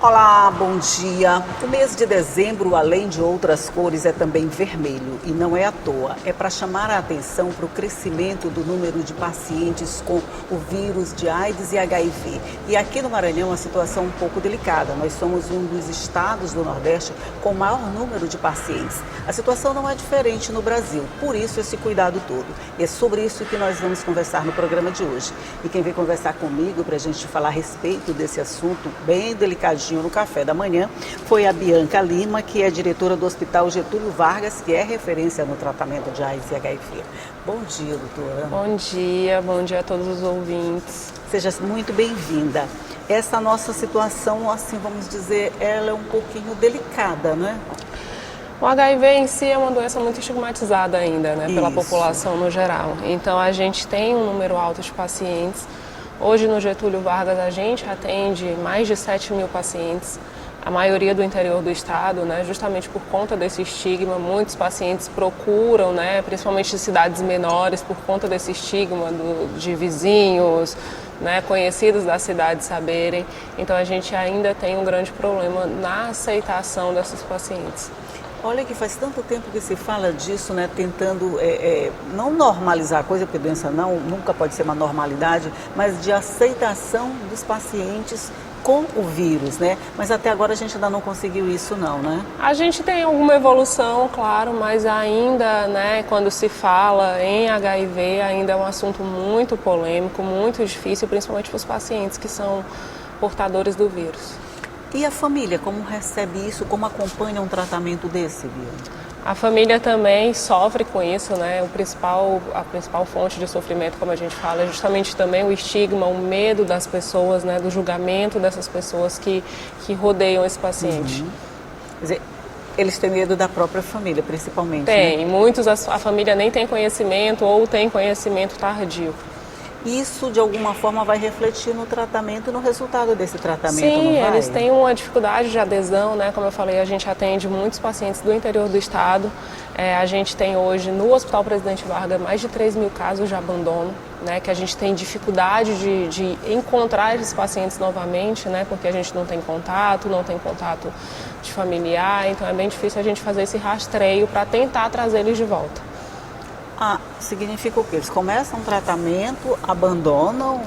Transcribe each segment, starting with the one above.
Olá, bom dia. O mês de dezembro, além de outras cores, é também vermelho. E não é à toa. É para chamar a atenção para o crescimento do número de pacientes com o vírus de AIDS e HIV. E aqui no Maranhão a situação é um pouco delicada. Nós somos um dos estados do Nordeste com o maior número de pacientes. A situação não é diferente no Brasil. Por isso esse cuidado todo. E é sobre isso que nós vamos conversar no programa de hoje. E quem vem conversar comigo para a gente falar a respeito desse assunto bem delicadinho no café da manhã foi a Bianca Lima, que é diretora do Hospital Getúlio Vargas, que é referência no tratamento de AIDS e HIV. Bom dia, doutora. Bom dia a todos os ouvintes. Seja muito bem-vinda. Essa nossa situação, assim, vamos dizer, ela é um pouquinho delicada, né? O HIV em si é uma doença muito estigmatizada ainda, né, pela população no geral. Então a gente tem um número alto de pacientes. Hoje no Getúlio Vargas a gente atende mais de 7 mil pacientes, a maioria do interior do estado, né, justamente por conta desse estigma. Muitos pacientes procuram, né, principalmente de cidades menores, por conta desse estigma de vizinhos, né, conhecidos da cidade saberem. Então a gente ainda tem um grande problema na aceitação desses pacientes. Olha que faz tanto tempo que se fala disso, né? Tentando não normalizar a coisa, porque doença nunca pode ser uma normalidade, mas de aceitação dos pacientes com o vírus, né? Mas até agora a gente ainda não conseguiu isso não, né? A gente tem alguma evolução, claro, mas ainda, né, quando se fala em HIV, ainda é um assunto muito polêmico, muito difícil, principalmente para os pacientes que são portadores do vírus. E a família, como recebe isso, como acompanha um tratamento desse, Bia? A família também sofre com isso, né? A principal fonte de sofrimento, como a gente fala, é justamente também o estigma, o medo das pessoas, né? Do julgamento dessas pessoas que rodeiam esse paciente. Uhum. Quer dizer, eles têm medo da própria família, principalmente, Tem, né? muitos a família nem tem conhecimento ou tem conhecimento tardio. Isso, de alguma forma, vai refletir no tratamento e no resultado desse tratamento, Sim, não vai? eles têm uma dificuldade de adesão, né? Como eu falei, a gente atende muitos pacientes do interior do estado. A gente tem hoje no Hospital Presidente Vargas mais de 3 mil casos de abandono, né? Que a gente tem dificuldade de encontrar esses pacientes novamente, né? Porque a gente não tem contato de familiar, então é bem difícil a gente fazer esse rastreio para tentar trazer eles de volta. Significa o quê? Eles começam um tratamento, abandonam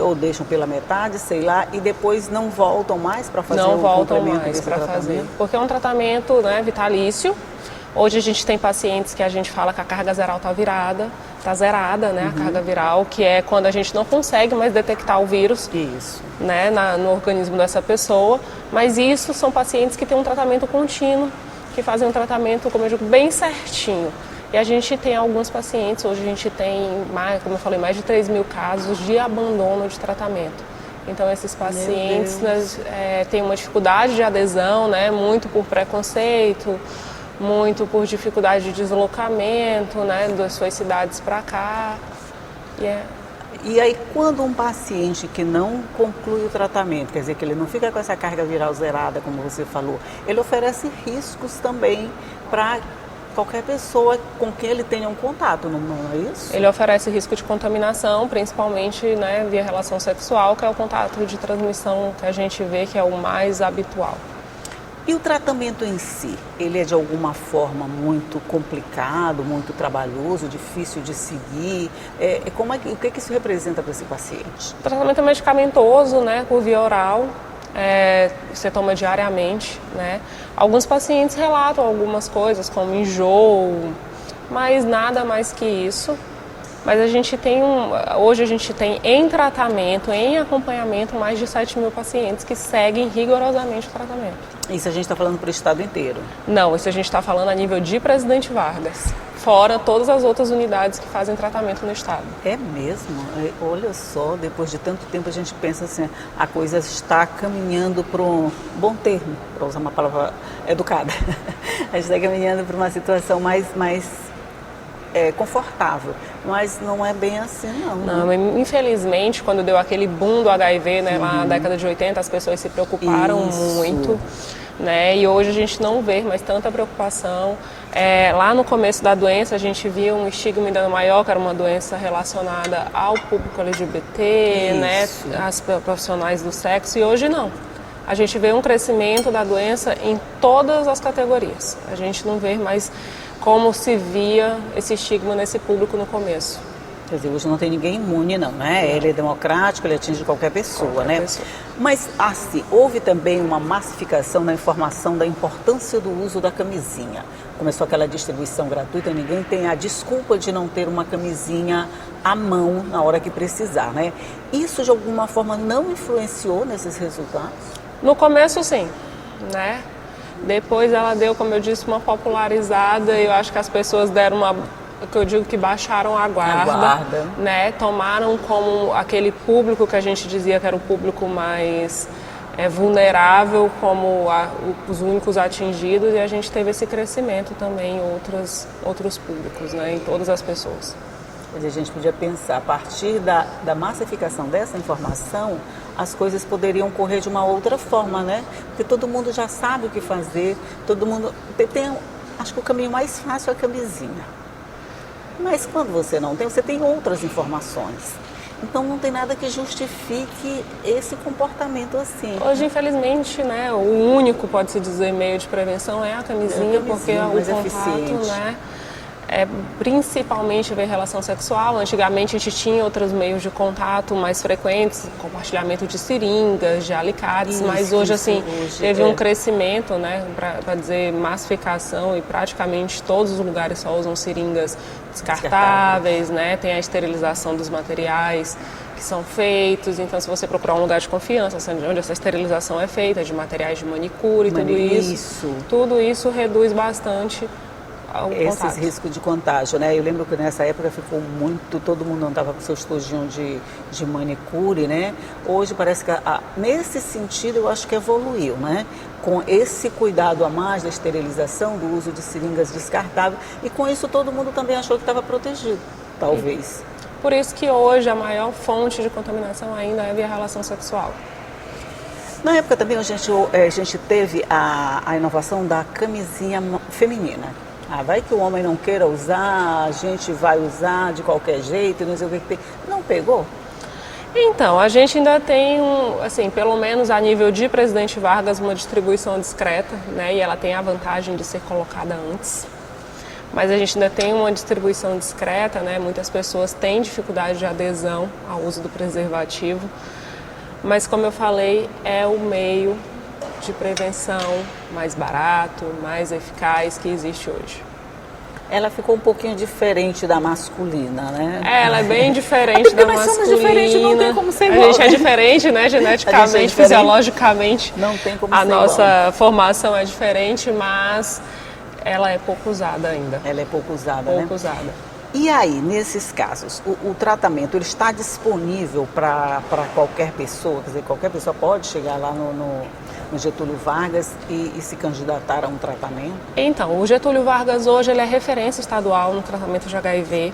ou deixam pela metade, sei lá, e depois não voltam mais para fazer o complemento desse tratamento? Porque é um tratamento, né, vitalício. Hoje a gente tem pacientes que a gente fala que a carga viral está virada, está zerada, né, a carga viral, que é quando a gente não consegue mais detectar o vírus, né, no organismo dessa pessoa. Mas isso são pacientes que têm um tratamento contínuo, que fazem um tratamento, como eu digo, bem certinho. E a gente tem alguns pacientes, hoje a gente tem, como eu falei, mais de 3 mil casos de abandono de tratamento. Então esses pacientes têm uma dificuldade de adesão, né, muito por preconceito, muito por dificuldade de deslocamento, né, das suas cidades para cá. E aí, quando um paciente que não conclui o tratamento, quer dizer, que ele não fica com essa carga viral zerada, como você falou, ele oferece riscos também para qualquer pessoa com quem ele tenha um contato, não é isso? Ele oferece risco de contaminação, principalmente, né, via relação sexual, que é o contato de transmissão que a gente vê que é o mais habitual. E o tratamento em si, ele é de alguma forma muito complicado, muito trabalhoso, difícil de seguir? O que isso representa para esse paciente? O tratamento é medicamentoso, né, por via oral. Você toma diariamente, né? Alguns pacientes relatam algumas coisas como enjoo, mas nada mais que isso. Mas a gente tem hoje a gente tem em tratamento, em acompanhamento, mais de 7 mil pacientes que seguem rigorosamente o tratamento. Isso a gente está falando para o estado inteiro? Não, isso a gente está falando a nível de Presidente Vargas, fora todas as outras unidades que fazem tratamento no estado. É mesmo? Olha só, depois de tanto tempo a gente pensa assim, a coisa está caminhando para um bom termo, para usar uma palavra educada. A gente está caminhando para uma situação mais confortável, mas não é bem assim não. Não, infelizmente, quando deu aquele boom do HIV, né, lá na década de 80, as pessoas se preocuparam muito, né, e hoje a gente não vê mais tanta preocupação. Lá no começo da doença a gente via um estigma ainda maior, que era uma doença relacionada ao público LGBT, né, as profissionais do sexo, e hoje não. a gente vê um crescimento da doença em todas as categorias. A gente não vê mais como se via esse estigma nesse público no começo. Quer dizer, hoje não tem ninguém imune, não, né? Ele é democrático, ele atinge qualquer pessoa, né? Mas, assim, houve também uma massificação na informação da importância do uso da camisinha. Começou aquela distribuição gratuita, ninguém tem a desculpa de não ter uma camisinha à mão na hora que precisar, né? Isso, de alguma forma, não influenciou nesses resultados? No começo, sim, né? Depois ela deu, como eu disse, uma popularizada e eu acho que as pessoas deram uma... que eu digo que baixaram a guarda, né? Tomaram como aquele público que a gente dizia que era o público mais vulnerável como os únicos atingidos, e a gente teve esse crescimento também em outros públicos, né? Em todas as pessoas. A gente podia pensar, a partir da massificação dessa informação, as coisas poderiam correr de uma outra forma, né? Porque todo mundo já sabe o que fazer, todo mundo acho que o caminho mais fácil é a camisinha. Mas quando você não tem, você tem outras informações. Então não tem nada que justifique esse comportamento assim. Hoje, infelizmente, né, o único, pode-se dizer, meio de prevenção é a camisinha, porque o contato, né, é principalmente ver relação sexual. Antigamente a gente tinha outros meios de contato mais frequentes, compartilhamento de seringas, de alicates, mas hoje teve um crescimento, né, para dizer massificação, e praticamente todos os lugares só usam seringas descartáveis, né, tem a esterilização dos materiais que são feitos. Então, se você procurar um lugar de confiança, onde essa esterilização é feita, de materiais de manicure, tudo isso reduz bastante esses riscos de contágio, né? Eu lembro que nessa época ficou todo mundo andava com seus tojinhos de manicure, né? Hoje parece que nesse sentido eu acho que evoluiu, né? Com esse cuidado a mais da esterilização, do uso de seringas descartáveis, e com isso todo mundo também achou que estava protegido, talvez. Por isso que hoje a maior fonte de contaminação ainda é via relação sexual. Na época também a gente teve a inovação da camisinha feminina. Vai que o homem não queira usar, a gente vai usar de qualquer jeito, não sei o que tem. Não pegou? Então, a gente ainda tem, assim, pelo menos a nível de Presidente Vargas, uma distribuição discreta, né? E ela tem a vantagem de ser colocada antes. Mas a gente ainda tem uma distribuição discreta, né? Muitas pessoas têm dificuldade de adesão ao uso do preservativo. Mas, como eu falei, é o meio de prevenção mais barato, mais eficaz que existe hoje. Ela ficou um pouquinho diferente da masculina, né? Ela é bem diferente da masculina. Somos diferentes, não tem como ser igual. A gente é diferente, né? Geneticamente, fisiologicamente. Não tem como ser igual. A nossa formação é diferente, mas ela é pouco usada ainda. Ela é pouco usada, né? Pouco usada. E aí, nesses casos, o tratamento ele está disponível para qualquer pessoa? Quer dizer, qualquer pessoa pode chegar lá no Getúlio Vargas e se candidatar a um tratamento? Então, o Getúlio Vargas hoje ele é referência estadual no tratamento de HIV,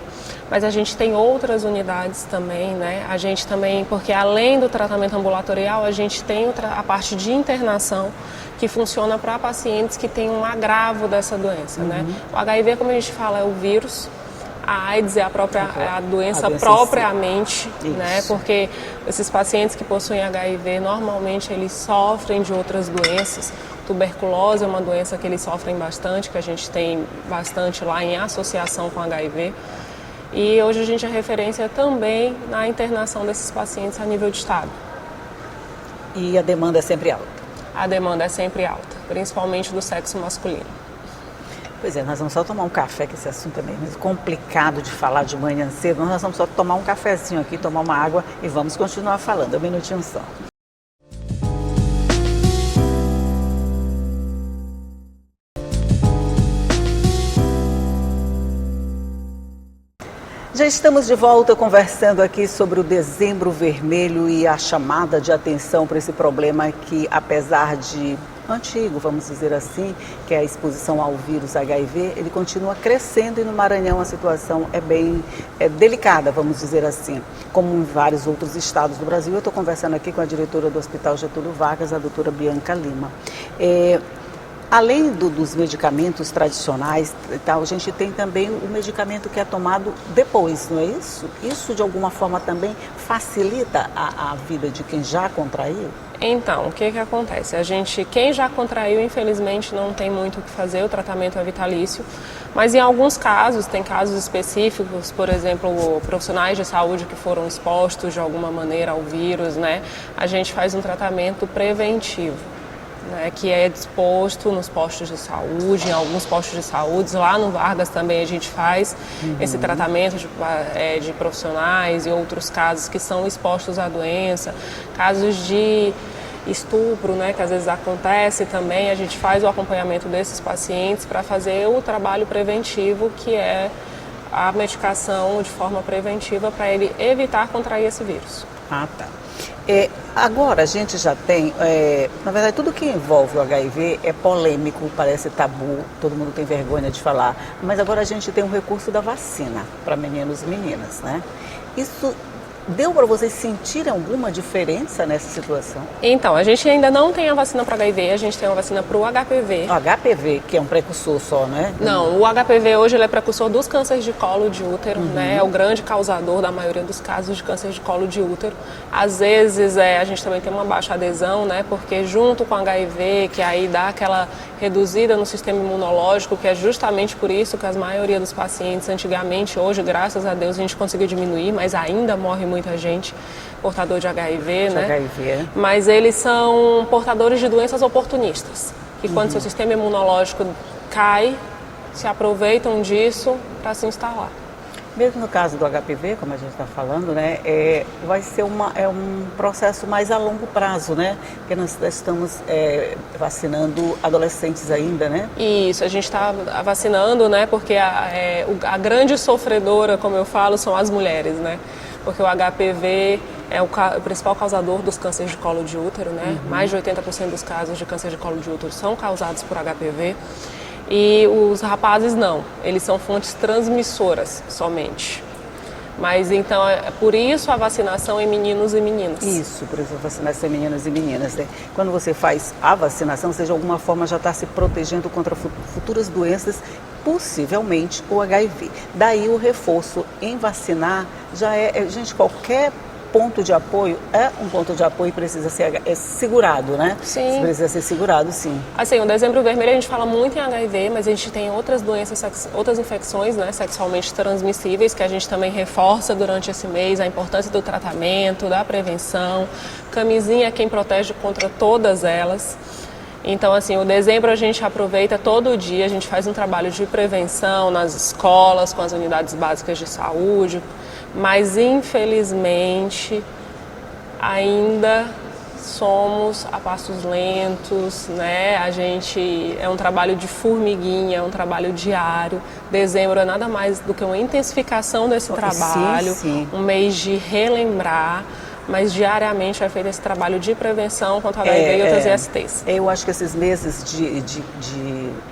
mas a gente tem outras unidades também, né? A gente também, porque além do tratamento ambulatorial, a gente tem a parte de internação, que funciona para pacientes que têm um agravo dessa doença, né? O HIV, como a gente fala, é o vírus. A AIDS é a doença propriamente, né? Porque esses pacientes que possuem HIV, normalmente eles sofrem de outras doenças. Tuberculose é uma doença que eles sofrem bastante, que a gente tem bastante lá em associação com HIV. E hoje a gente é referência também na internação desses pacientes a nível de estado. E a demanda é sempre alta? A demanda é sempre alta, principalmente do sexo masculino. Pois é, nós vamos só tomar um café, que esse assunto é meio complicado de falar de manhã cedo. Nós vamos só tomar um cafezinho aqui, tomar uma água e vamos continuar falando. Um minutinho só. Já estamos de volta conversando aqui sobre o Dezembro Vermelho e a chamada de atenção para esse problema que, apesar de antigo, vamos dizer assim, que é a exposição ao vírus HIV, ele continua crescendo e no Maranhão a situação é bem delicada, vamos dizer assim, como em vários outros estados do Brasil. Eu estou conversando aqui com a diretora do Hospital Getúlio Vargas, a doutora Bianca Lima. Além dos medicamentos tradicionais e tal, a gente tem também o medicamento que é tomado depois, não é isso? Isso, de alguma forma, também facilita a vida de quem já contraiu? Então, o que acontece? Quem já contraiu, infelizmente, não tem muito o que fazer, o tratamento é vitalício, mas em alguns casos, tem casos específicos, por exemplo, profissionais de saúde que foram expostos de alguma maneira ao vírus, né? A gente faz um tratamento preventivo, né, que é disposto nos postos de saúde, em alguns postos de saúde. Lá no Vargas também a gente faz esse tratamento de profissionais e outros casos que são expostos à doença, casos de estupro, né, que às vezes acontece também, a gente faz o acompanhamento desses pacientes para fazer o trabalho preventivo, que é a medicação de forma preventiva para ele evitar contrair esse vírus. Ah, tá. Agora a gente já tem, na verdade, tudo que envolve o HIV é polêmico, parece tabu, todo mundo tem vergonha de falar, mas agora a gente tem um recurso da vacina para meninos e meninas, né? Isso deu para vocês sentirem alguma diferença nessa situação? Então, a gente ainda não tem a vacina para HIV, a gente tem uma vacina para o HPV. O HPV, que é um precursor só, né? Não, o HPV hoje ele é precursor dos cânceres de colo de útero, né? É o grande causador da maioria dos casos de câncer de colo de útero. Às vezes a gente também tem uma baixa adesão, né? Porque junto com o HIV, que aí dá aquela reduzida no sistema imunológico, que é justamente por isso que a maioria dos pacientes antigamente, hoje, graças a Deus, a gente conseguiu diminuir, mas ainda morre muita gente portador de HIV, né? HIV. Mas eles são portadores de doenças oportunistas, que quando seu sistema imunológico cai, se aproveitam disso para se instalar. Mesmo no caso do HPV, como a gente está falando, né, vai ser um processo mais a longo prazo, né? Porque nós estamos vacinando adolescentes ainda, né? Isso, a gente está vacinando, né? Porque a grande sofredora, como eu falo, são as mulheres, né? Porque o HPV é o principal causador dos cânceres de colo de útero, né? Mais de 80% dos casos de câncer de colo de útero são causados por HPV. E os rapazes não, eles são fontes transmissoras somente. Mas então, por isso a vacinação em meninos e meninas. Isso, por isso a vacinação em meninos e meninas, né? Quando você faz a vacinação, você de alguma forma já está se protegendo contra futuras doenças, possivelmente o HIV. Daí o reforço em vacinar já gente, qualquer ponto de apoio é um ponto de apoio e precisa ser segurado, né? Sim. Precisa ser segurado, sim. Assim, o Dezembro Vermelho a gente fala muito em HIV, mas a gente tem outras doenças, outras infecções, né, sexualmente transmissíveis, que a gente também reforça durante esse mês, a importância do tratamento, da prevenção. Camisinha é quem protege contra todas elas. Então, assim, o dezembro a gente aproveita todo dia, a gente faz um trabalho de prevenção nas escolas, com as unidades básicas de saúde, mas infelizmente ainda somos a passos lentos, né? A gente é um trabalho de formiguinha, é um trabalho diário. Dezembro é nada mais do que uma intensificação desse trabalho, sim. Um mês de relembrar. Mas diariamente é feito esse trabalho de prevenção contra HIV e outras ISTs. Eu acho que esses meses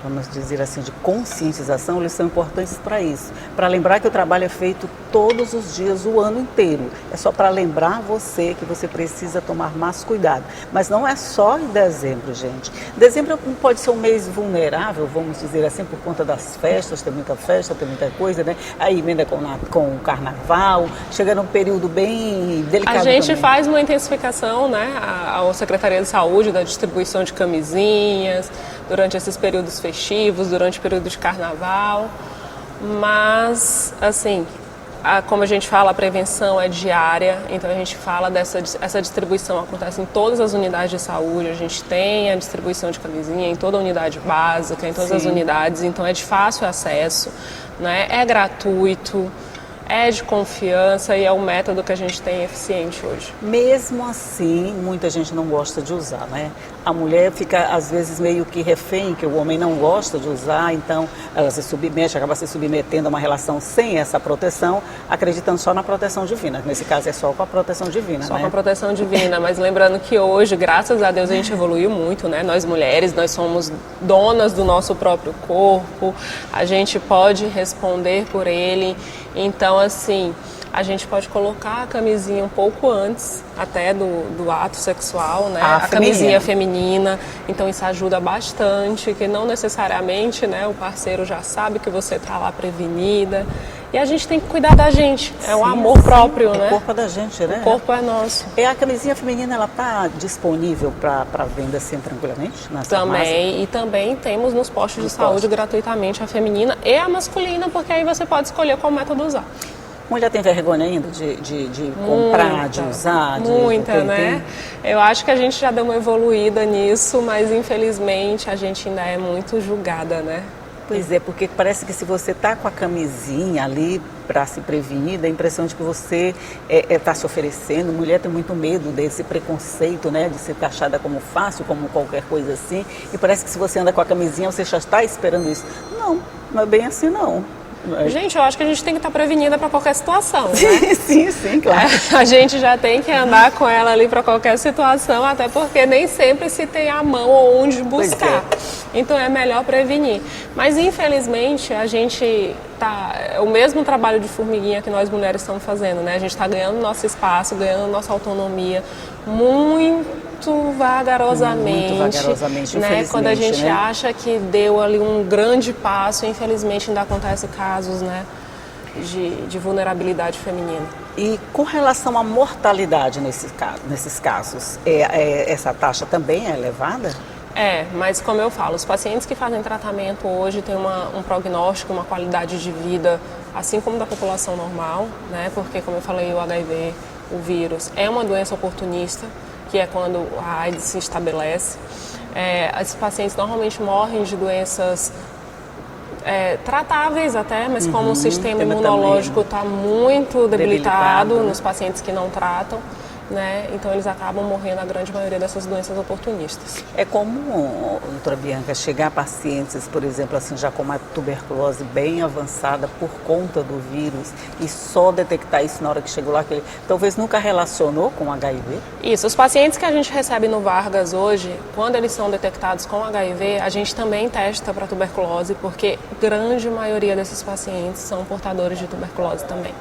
vamos dizer assim, de conscientização, eles são importantes para isso. Para lembrar que o trabalho é feito todos os dias, o ano inteiro. É só para lembrar você que você precisa tomar mais cuidado. Mas não é só em dezembro, gente. Dezembro pode ser um mês vulnerável, vamos dizer assim, por conta das festas, tem muita festa, tem muita coisa, né? Aí emenda com o carnaval, chega num período bem delicado. A gente faz uma intensificação, né, a Secretaria de Saúde, da distribuição de camisinhas, durante esses períodos festivos, durante o período de carnaval, mas, assim, como a gente fala, a prevenção é diária, então a gente fala essa distribuição acontece em todas as unidades de saúde, a gente tem a distribuição de camisinha em toda a unidade básica, em todas as unidades, então é de fácil acesso, né, é gratuito, é de confiança e é o método que a gente tem eficiente hoje. Mesmo assim, muita gente não gosta de usar, né? A mulher fica, às vezes, meio que refém, que o homem não gosta de usar, então ela se submete, acaba se submetendo a uma relação sem essa proteção, acreditando só na proteção divina. Nesse caso, é só com a proteção divina, Só né? com a proteção divina, mas lembrando que hoje, graças a Deus, a gente evoluiu muito, né? Nós mulheres, nós somos donas do nosso próprio corpo, a gente pode responder por ele. Então, assim, A gente pode colocar a camisinha um pouco antes até do ato sexual, né? A camisinha feminina. Então isso ajuda bastante, que não necessariamente, né, o parceiro já sabe que você está lá prevenida. E a gente tem que cuidar da gente, é um amor próprio, né? O corpo é da gente, né? O corpo é nosso. E a camisinha feminina, ela está disponível para venda assim tranquilamente? Também, e também temos nos postos de saúde gratuitamente a feminina e a masculina, porque aí você pode escolher qual método usar. Mulher tem vergonha ainda de comprar, de usar? Muita, né? Eu acho que a gente já deu uma evoluída nisso, mas infelizmente a gente ainda é muito julgada, né? Pois é, porque parece que se você está com a camisinha ali para se prevenir, dá a impressão de que você está se oferecendo. Mulher tem muito medo desse preconceito, né, de ser taxada como fácil, como qualquer coisa assim. E parece que se você anda com a camisinha, você já está esperando isso. Não é bem assim não. Gente, eu acho que a gente tem que estar prevenida para qualquer situação, né? Sim, claro. A gente já tem que andar com ela ali para qualquer situação, até porque nem sempre se tem a mão ou onde buscar. Então é melhor prevenir. Mas infelizmente a gente o mesmo trabalho de formiguinha que nós mulheres estamos fazendo, né? A gente está ganhando nosso espaço, ganhando nossa autonomia muito vagarosamente, né? Quando a gente acha que deu ali um grande passo, infelizmente ainda acontecem casos, né, de vulnerabilidade feminina. E com relação à mortalidade nesses casos, essa taxa também é elevada? Mas como eu falo, os pacientes que fazem tratamento hoje têm um prognóstico, uma qualidade de vida, assim como da população normal, né? Porque, como eu falei, o HIV, o vírus, é uma doença oportunista, que é quando a AIDS se estabelece. Esses pacientes normalmente morrem de doenças tratáveis até, mas como o sistema imunológico está muito debilitado nos pacientes que não tratam, né? Então eles acabam morrendo, a grande maioria dessas doenças oportunistas. É comum, doutora Bianca, chegar a pacientes, por exemplo, assim, já com uma tuberculose bem avançada por conta do vírus e só detectar isso na hora que chegou lá, que ele talvez nunca relacionou com HIV? Isso, os pacientes que a gente recebe no Vargas hoje, quando eles são detectados com HIV, a gente também testa para tuberculose, porque a grande maioria desses pacientes são portadores de tuberculose também,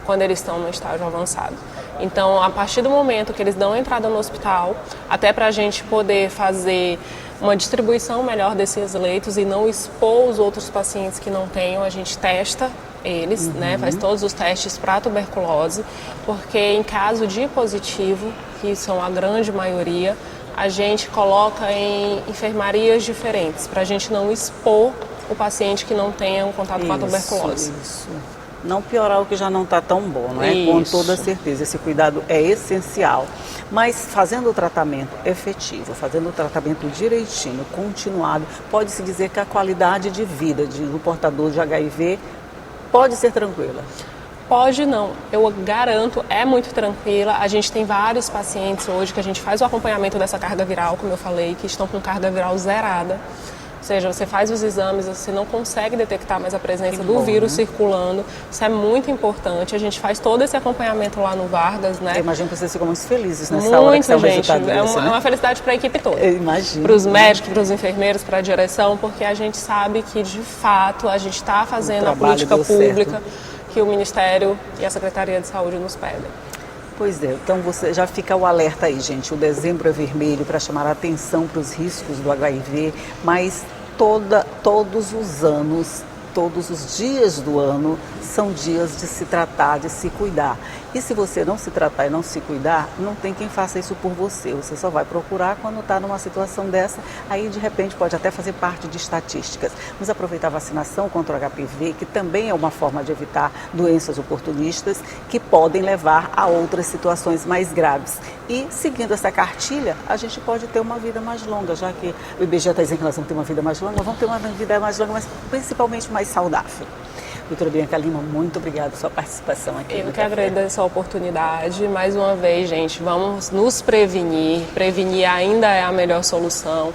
quando eles estão no estágio avançado. Então, a partir do momento que eles dão entrada no hospital, até para a gente poder fazer uma distribuição melhor desses leitos e não expor os outros pacientes que não tenham, a gente testa eles, né, faz todos os testes para tuberculose, porque em caso de positivo, que são a grande maioria, a gente coloca em enfermarias diferentes, para a gente não expor o paciente que não tenha um contato com a tuberculose. Isso. Não piorar o que já não está tão bom, não é? Com toda certeza, esse cuidado é essencial. Mas fazendo o tratamento efetivo, fazendo o tratamento direitinho, continuado, pode-se dizer que a qualidade de vida do portador de HIV pode ser tranquila? Pode não, eu garanto, é muito tranquila. A gente tem vários pacientes hoje que a gente faz o acompanhamento dessa carga viral, como eu falei, que estão com carga viral zerada. Ou seja, você faz os exames, você não consegue detectar mais a presença do vírus circulando. Isso é muito importante. A gente faz todo esse acompanhamento lá no Vargas, né? Eu imagino que vocês ficam muito felizes nessa hora que sai o resultado desse, né? É uma felicidade para a equipe toda. Eu imagino. Para os médicos, para os enfermeiros, para a direção, porque a gente sabe que, de fato, a gente está fazendo a política pública que o Ministério e a Secretaria de Saúde nos pedem. Pois é, então você já fica o alerta aí, gente. O dezembro é vermelho para chamar a atenção para os riscos do HIV, mas todos os anos, todos os dias do ano são dias de se tratar, de se cuidar. E se você não se tratar e não se cuidar, não tem quem faça isso por você. Você só vai procurar quando está numa situação dessa, aí de repente pode até fazer parte de estatísticas. Mas aproveitar a vacinação contra o HPV, que também é uma forma de evitar doenças oportunistas que podem levar a outras situações mais graves. E seguindo essa cartilha, a gente pode ter uma vida mais longa, já que o IBGE está dizendo que nós vamos ter uma vida mais longa, vamos ter uma vida mais longa, mas principalmente mais saudável. Doutora Bianca Lima, muito obrigada pela sua participação aqui. Eu que agradeço a oportunidade. Mais uma vez, gente, vamos nos prevenir. Prevenir ainda é a melhor solução.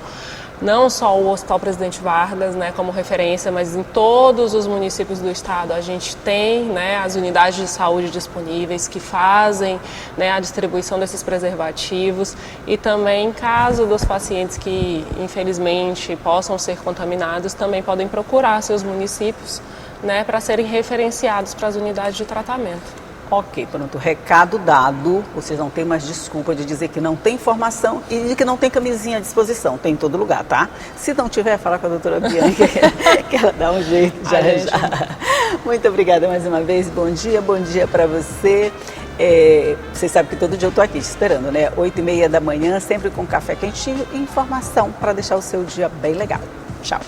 Não só o Hospital Presidente Vargas, né, como referência, mas em todos os municípios do estado a gente tem, né, as unidades de saúde disponíveis que fazem, né, a distribuição desses preservativos e também, em caso dos pacientes que infelizmente possam ser contaminados, também podem procurar seus municípios, né, para serem referenciados para as unidades de tratamento. Ok, pronto, recado dado, vocês não têm mais desculpa de dizer que não tem informação e de que não tem camisinha à disposição, tem em todo lugar, tá? Se não tiver, fala com a doutora Bianca, que ela dá um jeito de arranjar. Muito obrigada mais uma vez, bom dia para você. Vocês sabem que todo dia eu estou aqui te esperando, né? 8h30 da manhã, sempre com café quentinho e informação para deixar o seu dia bem legal. Tchau.